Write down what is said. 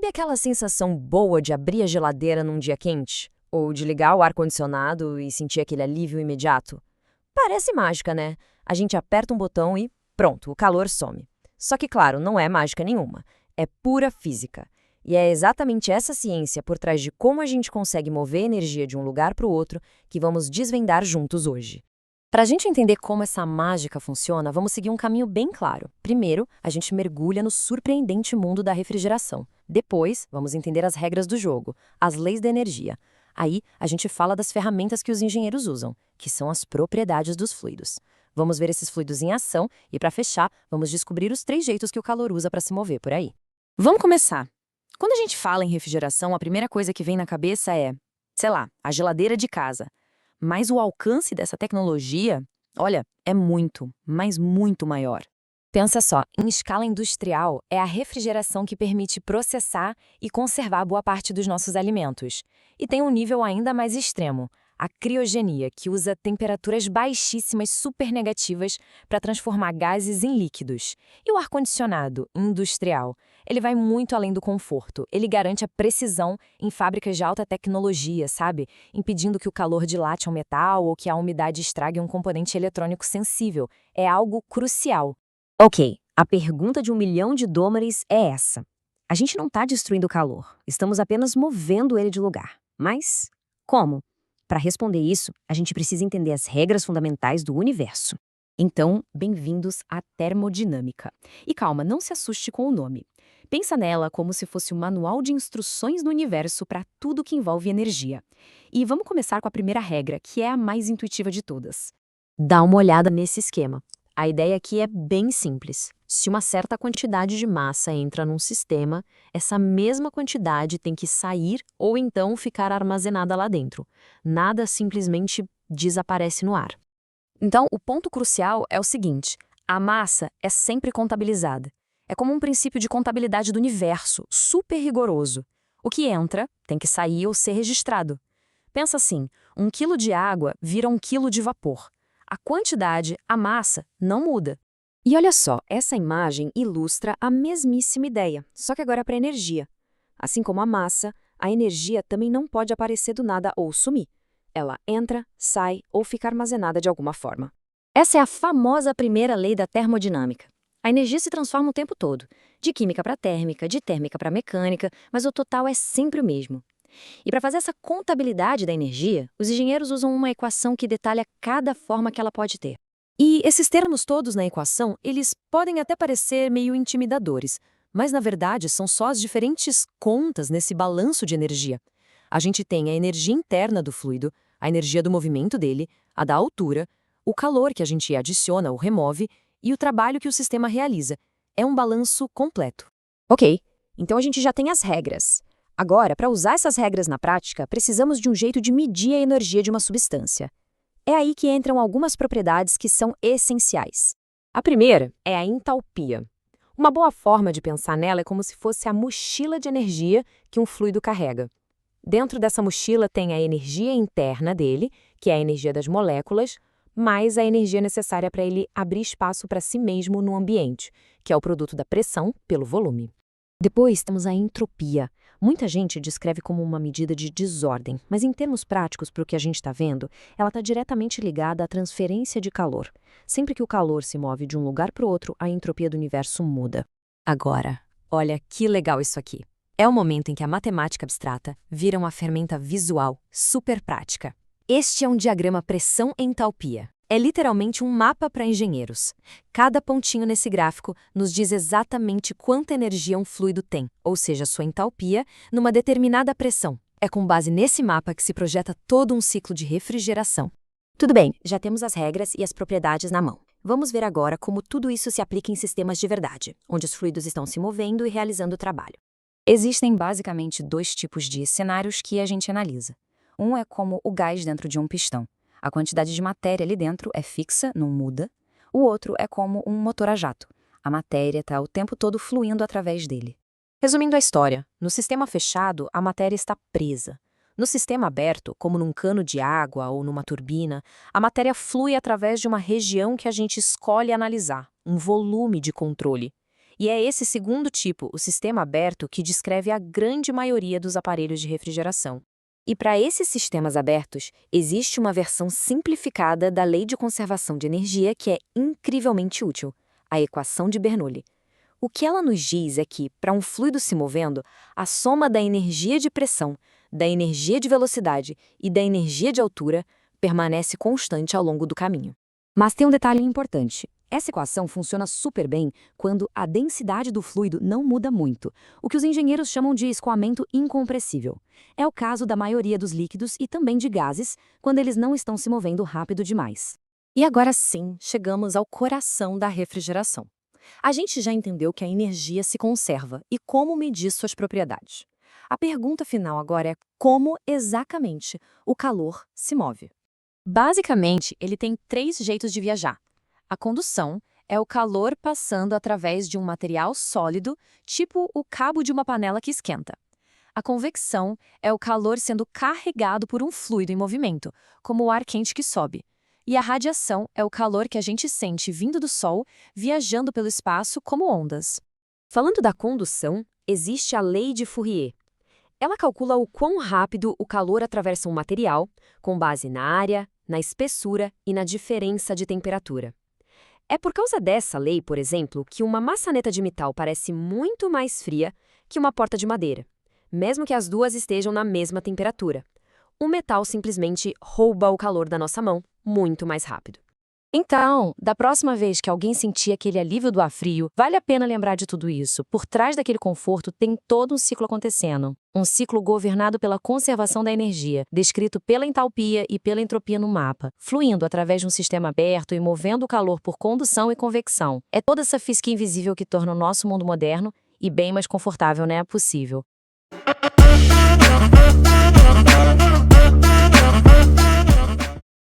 aquela sensação boa de abrir a geladeira num dia quente? Ou de ligar o ar-condicionado e sentir aquele alívio imediato? Parece mágica, né? A gente aperta um botão e pronto, o calor some. Só que, claro, não é mágica nenhuma. É pura física. E é exatamente essa ciência por trás de como a gente consegue mover energia de um lugar para o outro que vamos desvendar juntos hoje. Para a gente entender como essa mágica funciona, vamos seguir um caminho bem claro. Primeiro, a gente mergulha no surpreendente mundo da refrigeração. Depois, vamos entender as regras do jogo, as leis da energia. Aí, a gente fala das ferramentas que os engenheiros usam, que são as propriedades dos fluidos. Vamos ver esses fluidos em ação e, para fechar, vamos descobrir os 3 jeitos que o calor usa para se mover por aí. Vamos começar. Quando a gente fala em refrigeração, a primeira coisa que vem na cabeça é, sei lá, a geladeira de casa. Mas o alcance dessa tecnologia, olha, é muito, mas muito maior. Pensa só, em escala industrial, é a refrigeração que permite processar e conservar boa parte dos nossos alimentos. E tem um nível ainda mais extremo, a criogenia, que usa temperaturas baixíssimas supernegativas para transformar gases em líquidos. E o ar-condicionado industrial, ele vai muito além do conforto. Ele garante a precisão em fábricas de alta tecnologia, sabe? Impedindo que o calor dilate ao metal ou que a umidade estrague um componente eletrônico sensível. É algo crucial. Ok, a pergunta de $1 milhão é essa. A gente não está destruindo o calor, estamos apenas movendo ele de lugar. Mas como? Para responder isso, a gente precisa entender as regras fundamentais do universo. Então, bem-vindos à termodinâmica. E calma, não se assuste com o nome. Pensa nela como se fosse um manual de instruções no universo para tudo que envolve energia. E vamos começar com a primeira regra, que é a mais intuitiva de todas. Dá uma olhada nesse esquema. A ideia aqui é bem simples. Se uma certa quantidade de massa entra num sistema, essa mesma quantidade tem que sair ou então ficar armazenada lá dentro. Nada simplesmente desaparece no ar. Então, o ponto crucial é o seguinte: a massa é sempre contabilizada. É como um princípio de contabilidade do universo, super rigoroso. O que entra tem que sair ou ser registrado. Pensa assim, 1 quilo de água vira 1 quilo de vapor. A quantidade, a massa, não muda. E olha só, essa imagem ilustra a mesmíssima ideia, só que agora é para energia. Assim como a massa, a energia também não pode aparecer do nada ou sumir. Ela entra, sai ou fica armazenada de alguma forma. Essa é a famosa primeira lei da termodinâmica. A energia se transforma o tempo todo, de química para térmica, de térmica para mecânica, mas o total é sempre o mesmo. E para fazer essa contabilidade da energia, os engenheiros usam uma equação que detalha cada forma que ela pode ter. E esses termos todos na equação, eles podem até parecer meio intimidadores, mas na verdade são só as diferentes contas nesse balanço de energia. A gente tem a energia interna do fluido, a energia do movimento dele, a da altura, o calor que a gente adiciona ou remove e o trabalho que o sistema realiza. É um balanço completo. Ok, então a gente já tem as regras. Agora, para usar essas regras na prática, precisamos de um jeito de medir a energia de uma substância. É aí que entram algumas propriedades que são essenciais. A primeira é a entalpia. Uma boa forma de pensar nela é como se fosse a mochila de energia que um fluido carrega. Dentro dessa mochila tem a energia interna dele, que é a energia das moléculas, mais a energia necessária para ele abrir espaço para si mesmo no ambiente, que é o produto da pressão pelo volume. Depois temos a entropia. Muita gente descreve como uma medida de desordem, mas em termos práticos, para o que a gente está vendo, ela está diretamente ligada à transferência de calor. Sempre que o calor se move de um lugar para o outro, a entropia do universo muda. Agora, olha que legal isso aqui. É o momento em que a matemática abstrata vira uma ferramenta visual super prática. Este é um diagrama pressão-entalpia. É literalmente um mapa para engenheiros. Cada pontinho nesse gráfico nos diz exatamente quanta energia um fluido tem, ou seja, sua entalpia, numa determinada pressão. É com base nesse mapa que se projeta todo um ciclo de refrigeração. Tudo bem, já temos as regras e as propriedades na mão. Vamos ver agora como tudo isso se aplica em sistemas de verdade, onde os fluidos estão se movendo e realizando o trabalho. Existem basicamente 2 tipos de cenários que a gente analisa. Um é como o gás dentro de um pistão. A quantidade de matéria ali dentro é fixa, não muda. O outro é como um motor a jato. A matéria está o tempo todo fluindo através dele. Resumindo a história, no sistema fechado, a matéria está presa. No sistema aberto, como num cano de água ou numa turbina, a matéria flui através de uma região que a gente escolhe analisar, um volume de controle. E é esse segundo tipo, o sistema aberto, que descreve a grande maioria dos aparelhos de refrigeração. E para esses sistemas abertos, existe uma versão simplificada da Lei de Conservação de Energia que é incrivelmente útil, a equação de Bernoulli. O que ela nos diz é que, para um fluido se movendo, a soma da energia de pressão, da energia de velocidade e da energia de altura permanece constante ao longo do caminho. Mas tem um detalhe importante. Essa equação funciona super bem quando a densidade do fluido não muda muito, o que os engenheiros chamam de escoamento incompressível. É o caso da maioria dos líquidos e também de gases, quando eles não estão se movendo rápido demais. E agora sim, chegamos ao coração da refrigeração. A gente já entendeu que a energia se conserva e como medir suas propriedades. A pergunta final agora é como exatamente o calor se move. Basicamente, ele tem 3 jeitos de viajar. A condução é o calor passando através de um material sólido, tipo o cabo de uma panela que esquenta. A convecção é o calor sendo carregado por um fluido em movimento, como o ar quente que sobe. E a radiação é o calor que a gente sente vindo do Sol, viajando pelo espaço como ondas. Falando da condução, existe a lei de Fourier. Ela calcula o quão rápido o calor atravessa um material, com base na área, na espessura e na diferença de temperatura. É por causa dessa lei, por exemplo, que uma maçaneta de metal parece muito mais fria que uma porta de madeira, mesmo que as duas estejam na mesma temperatura. O metal simplesmente rouba o calor da nossa mão muito mais rápido. Então, da próxima vez que alguém sentir aquele alívio do ar frio, vale a pena lembrar de tudo isso. Por trás daquele conforto tem todo um ciclo acontecendo. Um ciclo governado pela conservação da energia, descrito pela entalpia e pela entropia no mapa, fluindo através de um sistema aberto e movendo o calor por condução e convecção. É toda essa física invisível que torna o nosso mundo moderno e bem mais confortável, né? Possível.